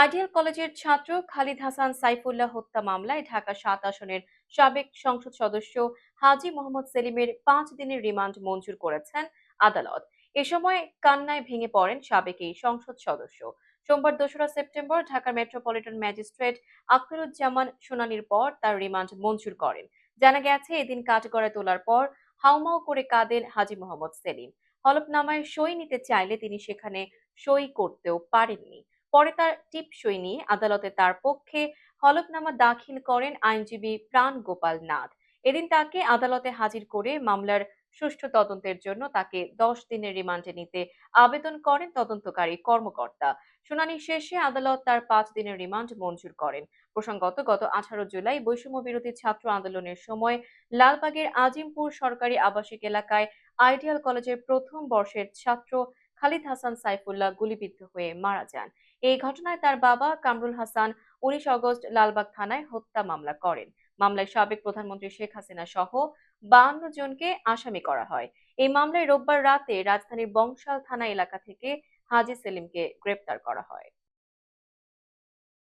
Ideal কলেজের ছাত্র খালিদ হাসান সাইফুল্লাহ হত্যা মামলায় ঢাকা ৭ আসনের সাবেক সংসদ সদস্য হাজী মোহাম্মদ সেলিমের ৫ দিনের রিমান্ড মঞ্জুর করেছেন আদালত। এ সময় কান্নায় ভেঙে পড়েন সাবেক এই সংসদ সদস্য। সোমবার ২রা সেপ্টেম্বর ঢাকার মেট্রোপলিটন ম্যাজিস্ট্রেট আখতারুজ্জামান শুনানির পর তার রিমান্ড মঞ্জুর করেন। জানা গেছে, এদিন কাঠগড়ায় তোলার পর হাউমাউ করে কাঁদেন হাজী মোহাম্মদ সেলিম। হলফনামায় সই নিতে চাইলে তিনি সেখানে সই করতেও পারেননি। পরে তার টিপসই নিয়ে আদালতে তার পক্ষে হলফনামা দাখিল করেন আইনজীবী প্রাণ গোপাল নাথ। এদিন তাকে আদালতে হাজির করে মামলার সুষ্ঠু তদন্তের জন্য তাকে ১০ দিনের রিমান্ডে নিতে আবেদন করেন তদন্তকারী কর্মকর্তা। শুনানি শেষে আদালত তার ৫ দিনের রিমান্ড মঞ্জুর করেন। প্রসঙ্গত, গত ১৮ জুলাই বৈষম্য বিরোধী ছাত্র আন্দোলনের সময় লালবাগের আজিমপুর সরকারি আবাসিক এলাকায় আইডিয়াল কলেজের প্রথম বর্ষের ছাত্র খালিদ হাসান সাইফুল্লাহ গুলিবিদ্ধ হয়ে মারা যান। এই ঘটনায় তার বাবা কামরুল হাসান ১৯ আগস্ট লালবাগ থানায় হত্যা মামলা করেন। মামলায় সাবেক প্রধানমন্ত্রী শেখ হাসিনা সহ ৫২ জনকে আসামি করা হয়। এই মামলায় রোববার রাতে রাজধানীর বংশাল থানা এলাকা থেকে হাজী সেলিমকে গ্রেপ্তার করা হয়।